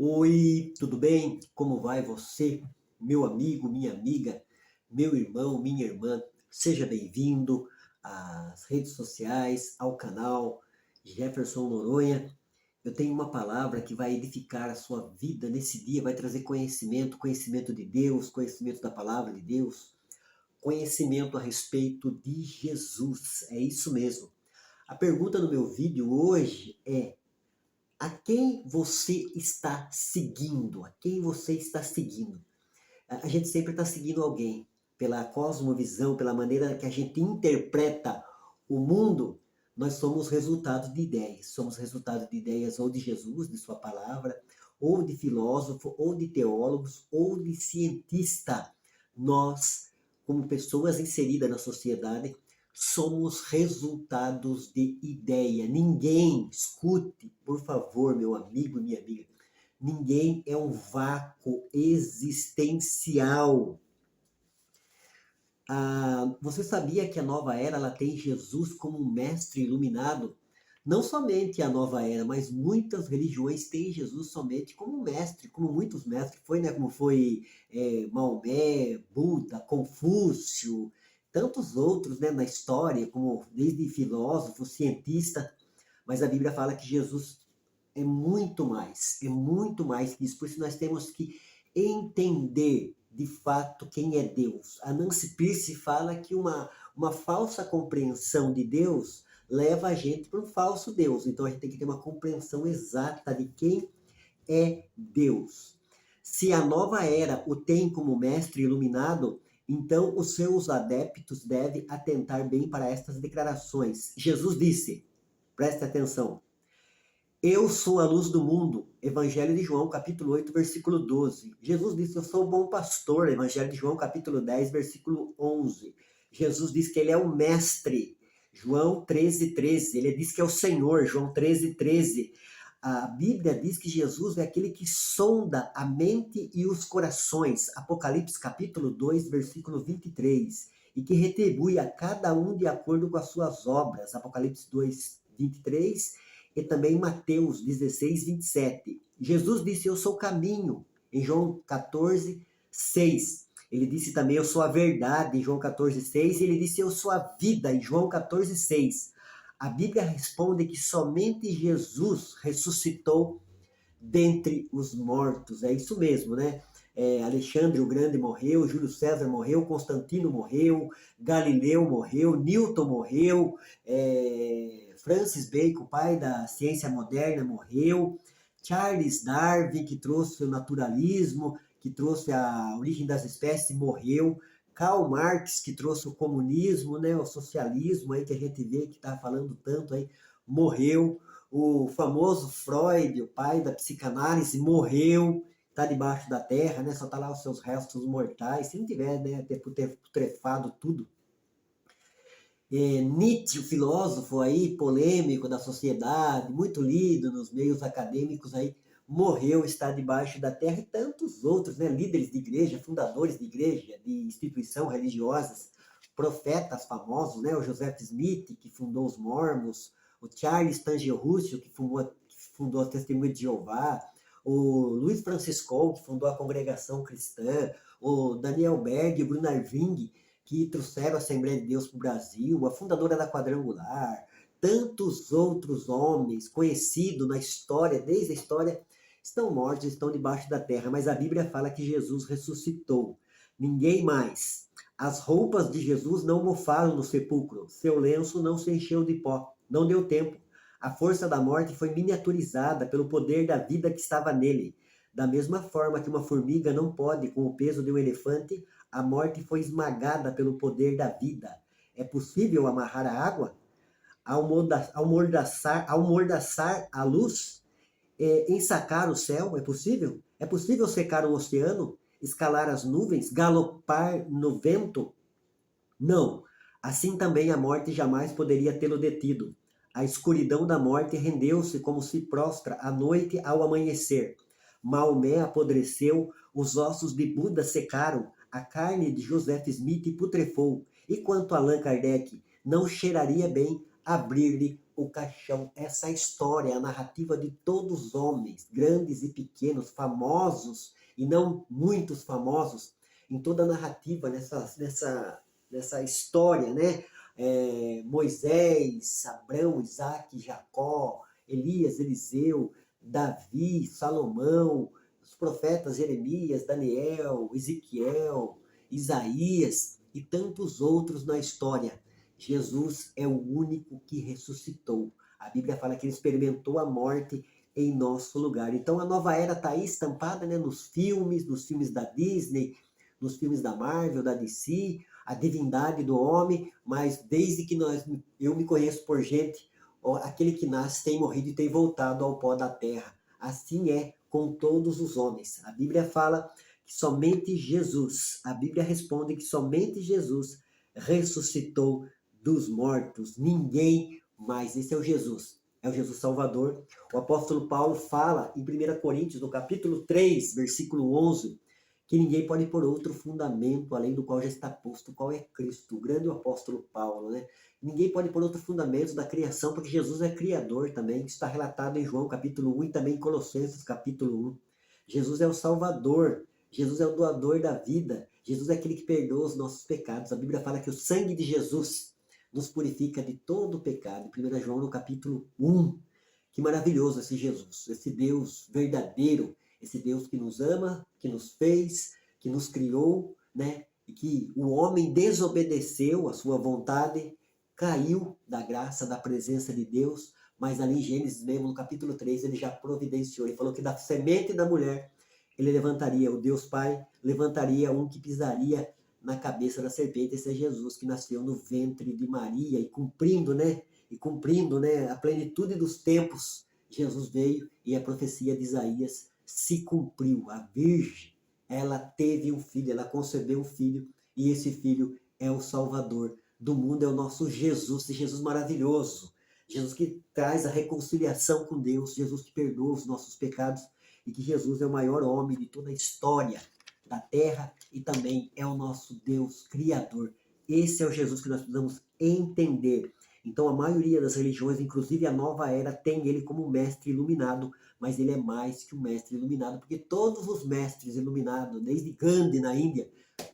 Oi, tudo bem? Como vai você, meu amigo, minha amiga, meu irmão, minha irmã? Seja bem-vindo às redes sociais, ao canal Jefferson Noronha. Eu tenho uma palavra que vai edificar a sua vida nesse dia, vai trazer conhecimento, conhecimento de Deus, conhecimento da palavra de Deus, conhecimento a respeito de Jesus. É isso mesmo. A pergunta no meu vídeo hoje é: a quem você está seguindo? A quem você está seguindo? A gente sempre está seguindo alguém. Pela cosmovisão, pela maneira que a gente interpreta o mundo, nós somos resultado de ideias. Somos resultado de ideias ou de Jesus, de sua palavra, ou de filósofo, ou de teólogos, ou de cientista. Nós, como pessoas inseridas na sociedade, somos resultados de ideia. Ninguém, escute, por favor, meu amigo, minha amiga, ninguém é um vácuo existencial. Você sabia que a nova era ela tem Jesus como um mestre iluminado? Não somente a nova era, mas muitas religiões têm Jesus somente como mestre, como muitos mestres foi, né? Como foi Maomé, Buda, Confúcio, tantos outros, né, na história, como desde filósofo, cientista. Mas a Bíblia fala que Jesus é muito mais que isso. Por isso nós temos que entender de fato quem é Deus. A Nancy Pierce fala que uma falsa compreensão de Deus leva a gente para um falso Deus. Então a gente tem que ter uma compreensão exata de quem é Deus. Se a nova era o tem como mestre iluminado, então os seus adeptos devem atentar bem para estas declarações. Jesus disse, preste atenção: eu sou a luz do mundo. Evangelho de João, capítulo 8, versículo 12. Jesus disse, eu sou o bom pastor. Evangelho de João, capítulo 10, versículo 11. Jesus diz que ele é o mestre. João 13, 13. Ele diz que é o Senhor. João 13, 13. A Bíblia diz que Jesus é aquele que sonda a mente e os corações. Apocalipse, capítulo 2, versículo 23. E que retribui a cada um de acordo com as suas obras. Apocalipse 2, 23. E também Mateus 16, 27. Jesus disse, eu sou o caminho, em João 14, 6. Ele disse também, eu sou a verdade, em João 14, 6. E ele disse, eu sou a vida, em João 14, 6. A Bíblia responde que somente Jesus ressuscitou dentre os mortos. É isso mesmo, né? Alexandre o Grande morreu, Júlio César morreu, Constantino morreu, Galileu morreu, Newton morreu, Francis Bacon, pai da ciência moderna, morreu, Charles Darwin, que trouxe o naturalismo, que trouxe a origem das espécies, morreu, Karl Marx, que trouxe o comunismo, né, o socialismo, aí que a gente vê que está falando tanto aí, morreu. O famoso Freud, o pai da psicanálise, morreu, está debaixo da terra, né? Só está lá os seus restos mortais. Se não tiver, né, ter putrefado tudo. Nietzsche, o filósofo aí, polêmico da sociedade, muito lido nos meios acadêmicos aí, morreu, está debaixo da terra, e tantos outros, né? Líderes de igreja, fundadores de igreja, de instituição religiosas, profetas famosos, né? O Joseph Smith, que fundou os Mormons, o Charles Spurgeon Russell, que fundou a Testemunha de Jeová, o Luiz Francisco, que fundou a Congregação Cristã, o Daniel Berg e o Bruno Arving, que trouxeram a Assembleia de Deus para o Brasil, a fundadora da Quadrangular, tantos outros homens conhecidos na história, desde a história, estão mortos, estão debaixo da terra, mas a Bíblia fala que Jesus ressuscitou. Ninguém mais. As roupas de Jesus não mofaram no sepulcro, seu lenço não se encheu de pó, não deu tempo. A força da morte foi miniaturizada pelo poder da vida que estava nele. Da mesma forma que uma formiga não pode, com o peso de um elefante, a morte foi esmagada pelo poder da vida. É possível amarrar a água? Amordaçar a luz? Ensacar o céu? É possível? É possível secar o oceano? Escalar as nuvens? Galopar no vento? Não. Assim também a morte jamais poderia tê-lo detido. A escuridão da morte rendeu-se como se prostra à noite ao amanhecer. Maomé apodreceu, os ossos de Buda secaram, a carne de Joseph Smith putrefou. E quanto a Allan Kardec, não cheiraria bem abrir-lhe o caixão. Essa história é a narrativa de todos os homens, grandes e pequenos, famosos e não muitos famosos, em toda a narrativa, nessa história, né? Moisés, Abraão, Isaac, Jacó, Elias, Eliseu, Davi, Salomão, os profetas Jeremias, Daniel, Ezequiel, Isaías e tantos outros na história. Jesus é o único que ressuscitou. A Bíblia fala que ele experimentou a morte em nosso lugar. Então a nova era está aí estampada, né, nos filmes da Disney, nos filmes da Marvel, da DC, a divindade do homem, mas desde que eu me conheço por gente, aquele que nasce tem morrido e tem voltado ao pó da terra. Assim é com todos os homens. A Bíblia fala que somente Jesus, a Bíblia responde que somente Jesus ressuscitou dos mortos, ninguém mais. Esse é o Jesus Salvador. O apóstolo Paulo fala em 1 Coríntios, no capítulo 3, versículo 11, que ninguém pode pôr outro fundamento além do qual já está posto, qual é Cristo. O grande apóstolo Paulo, né? Ninguém pode pôr outro fundamento da criação, porque Jesus é criador também. Isso está relatado em João capítulo 1 e também em Colossenses capítulo 1. Jesus é o Salvador. Jesus é o doador da vida. Jesus é aquele que perdoa os nossos pecados. A Bíblia fala que o sangue de Jesus nos purifica de todo o pecado. 1 João no capítulo 1. Que maravilhoso esse Jesus, esse Deus verdadeiro, esse Deus que nos ama, que nos fez, que nos criou, né? E que o homem desobedeceu a sua vontade, caiu da graça, da presença de Deus, mas ali em Gênesis mesmo, no capítulo 3, ele já providenciou. Ele falou que da semente da mulher, ele levantaria, o Deus Pai levantaria um que pisaria na cabeça da serpente. Esse é Jesus que nasceu no ventre de Maria e cumprindo, né, a plenitude dos tempos, Jesus veio e a profecia de Isaías se cumpriu. A Virgem, ela teve um filho, ela concebeu um filho, e esse filho é o Salvador do mundo, é o nosso Jesus, esse Jesus maravilhoso, Jesus que traz a reconciliação com Deus, Jesus que perdoa os nossos pecados, e que Jesus é o maior homem de toda a história da terra e também é o nosso Deus Criador. Esse é o Jesus que nós precisamos entender. Então a maioria das religiões, inclusive a nova era, tem ele como mestre iluminado, mas ele é mais que um mestre iluminado, porque todos os mestres iluminados, desde Gandhi na Índia,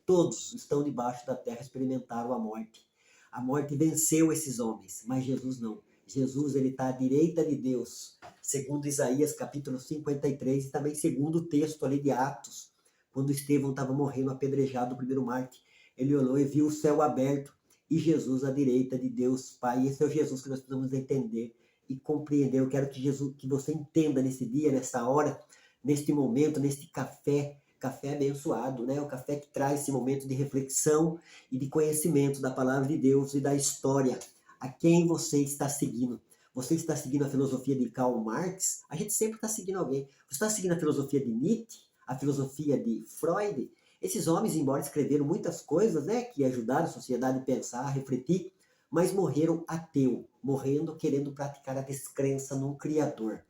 todos estão debaixo da terra, experimentaram a morte. A morte venceu esses homens, mas Jesus não. Jesus, ele está à direita de Deus, segundo Isaías capítulo 53 e também segundo o texto ali de Atos, quando Estevão estava morrendo apedrejado, o primeiro mártir, ele olhou e viu o céu aberto e Jesus à direita de Deus Pai. Esse é o Jesus que nós precisamos entender e compreender. Eu quero que você entenda nesse dia, nessa hora, neste momento, neste café abençoado, né? O café que traz esse momento de reflexão e de conhecimento da palavra de Deus e da história. A quem você está seguindo? Você está seguindo a filosofia de Karl Marx? A gente sempre está seguindo alguém. Você está seguindo a filosofia de Nietzsche? A filosofia de Freud? Esses homens, embora escreveram muitas coisas, né, que ajudaram a sociedade a pensar, a refletir, mas morreram ateu, morrendo querendo praticar a descrença num Criador.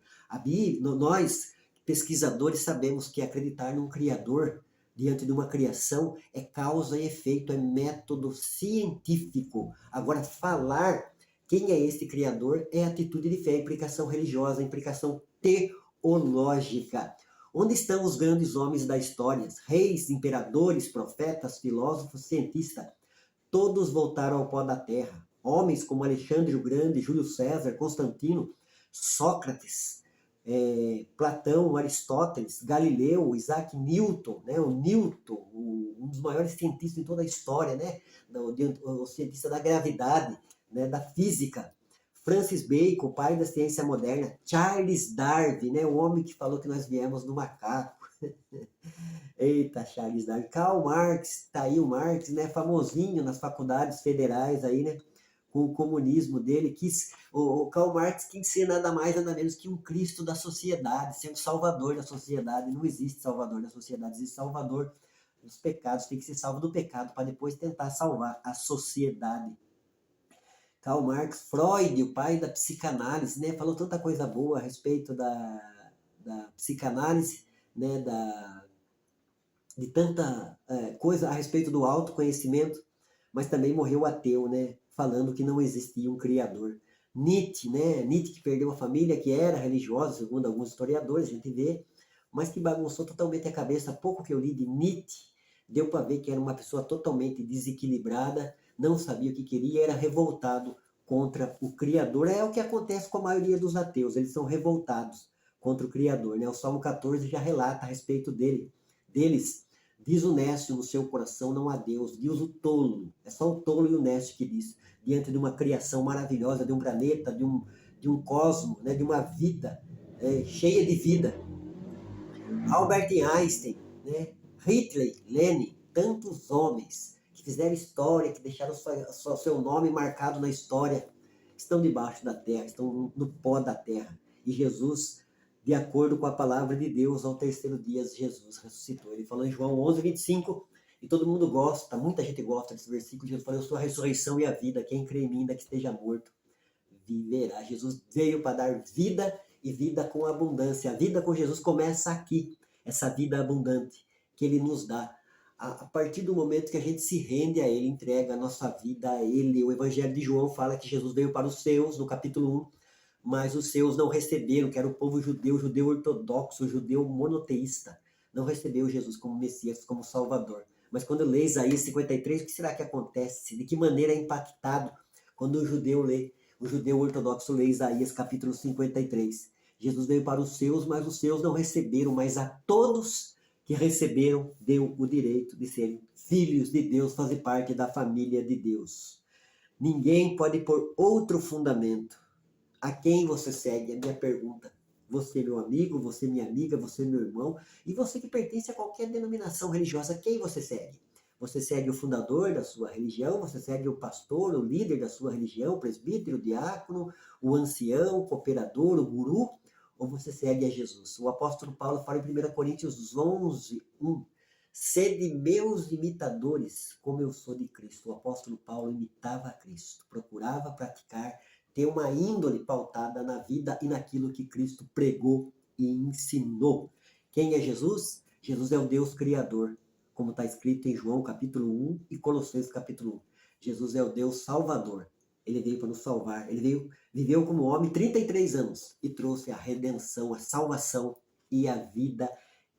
Nós, pesquisadores, sabemos que acreditar num Criador diante de uma criação é causa e efeito, é método científico. Agora, falar quem é este Criador é atitude de fé, implicação religiosa, implicação teológica. Onde estão os grandes homens da história? Reis, imperadores, profetas, filósofos, cientistas. Todos voltaram ao pó da terra. Homens como Alexandre o Grande, Júlio César, Constantino, Sócrates, Platão, Aristóteles, Galileu, Isaac Newton, né? O Newton, um dos maiores cientistas em toda a história, né? O cientista da gravidade, né? Da física. Francis Bacon, pai da ciência moderna. Charles Darwin, né? O homem que falou que nós viemos do macaco. Eita, Charles Darwin. Karl Marx, tá aí o Marx, né? Famosinho nas faculdades federais aí, né? Com o comunismo dele, o Karl Marx quis ser nada mais, nada menos que um Cristo da sociedade, sendo salvador da sociedade. Não existe salvador da sociedade, existe salvador dos pecados. Tem que ser salvo do pecado para depois tentar salvar a sociedade. Karl Marx, Freud, o pai da psicanálise, né? Falou tanta coisa boa a respeito da psicanálise, né? De tanta coisa a respeito do autoconhecimento, mas também morreu ateu, né? Falando que não existia um Criador. Nietzsche, né? Nietzsche que perdeu uma família que era religiosa, segundo alguns historiadores, a gente vê, mas que bagunçou totalmente a cabeça. Pouco que eu li de Nietzsche, deu para ver que era uma pessoa totalmente desequilibrada, não sabia o que queria, era revoltado contra o Criador. É o que acontece com a maioria dos ateus, eles são revoltados contra o Criador, né? O Salmo 14 já relata a respeito deles. Diz o nécio no seu coração, não há Deus. Diz o tolo, é só o tolo e o nécio que diz, diante de uma criação maravilhosa, de um planeta, de um cosmo, né? De uma vida cheia de vida. Albert Einstein, né? Hitler, Lenin, tantos homens que fizeram história, que deixaram seu nome marcado na história, estão debaixo da terra, estão no pó da terra. E Jesus, de acordo com a palavra de Deus, ao terceiro dia Jesus ressuscitou. Ele falou em João 11:25, e todo mundo gosta, muita gente gosta desse versículo. Jesus falou: eu sou a ressurreição e a vida, quem crê em mim, ainda que esteja morto, viverá. Jesus veio para dar vida e vida com abundância. A vida com Jesus começa aqui, essa vida abundante que Ele nos dá. A partir do momento que a gente se rende a Ele, entrega a nossa vida a Ele. O Evangelho de João fala que Jesus veio para os seus, no capítulo 1, mas os seus não receberam, que era o povo judeu, judeu ortodoxo, judeu monoteísta. Não recebeu Jesus como Messias, como Salvador. Mas quando lê Isaías 53, o que será que acontece? De que maneira é impactado quando o judeu ortodoxo lê Isaías capítulo 53. Jesus veio para os seus, mas os seus não receberam, mas a todos que receberam deu o direito de serem filhos de Deus, fazer parte da família de Deus. Ninguém pode pôr outro fundamento. A quem você segue? É a minha pergunta. Você, meu amigo, você, minha amiga, você, meu irmão, e você que pertence a qualquer denominação religiosa, quem você segue? Você segue o fundador da sua religião, você segue o pastor, o líder da sua religião, o presbítero, o diácono, o ancião, o cooperador, o guru, ou você segue a Jesus? O apóstolo Paulo fala em 1 Coríntios 11:1, sede meus imitadores, como eu sou de Cristo. O apóstolo Paulo imitava a Cristo, procurava praticar, ter uma índole pautada na vida e naquilo que Cristo pregou e ensinou. Quem é Jesus? Jesus é o Deus Criador, como está escrito em João capítulo 1 e Colossenses capítulo 1. Jesus é o Deus Salvador. Ele veio para nos salvar. Ele viveu como homem 33 anos e trouxe a redenção, a salvação e a vida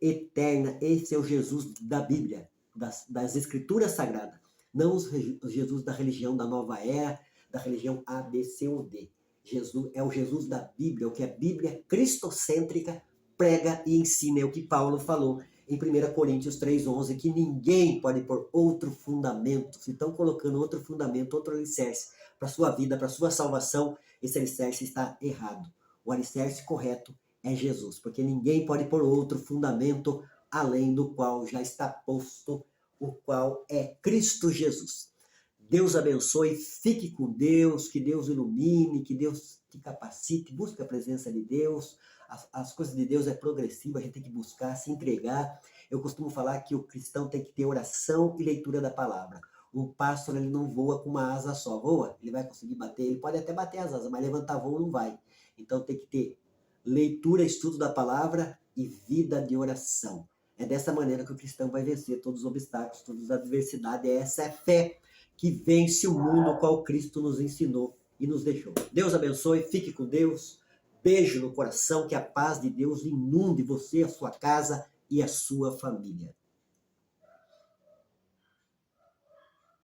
eterna. Esse é o Jesus da Bíblia, das Escrituras Sagradas. Não o Jesus da religião da nova era, da religião A, B, C ou D. Jesus é o Jesus da Bíblia, o que a Bíblia cristocêntrica prega e ensina. É o que Paulo falou em 1 Coríntios 3:11, que ninguém pode pôr outro fundamento. Se estão colocando outro fundamento, outro alicerce para a sua vida, para a sua salvação, esse alicerce está errado. O alicerce correto é Jesus, porque ninguém pode pôr outro fundamento além do qual já está posto, o qual é Cristo Jesus. Deus abençoe, fique com Deus, que Deus ilumine, que Deus te capacite, busque a presença de Deus. As coisas de Deus é progressiva, a gente tem que buscar, se entregar. Eu costumo falar que o cristão tem que ter oração e leitura da palavra. Um pássaro, ele não voa com uma asa só. Voa, ele vai conseguir bater, ele pode até bater as asas, mas levantar voo não vai. Então tem que ter leitura, estudo da palavra e vida de oração. É dessa maneira que o cristão vai vencer todos os obstáculos, todas as adversidades. Essa é a fé que vence o mundo, o qual Cristo nos ensinou e nos deixou. Deus abençoe, fique com Deus. Beijo no coração, que a paz de Deus inunde você, a sua casa e a sua família.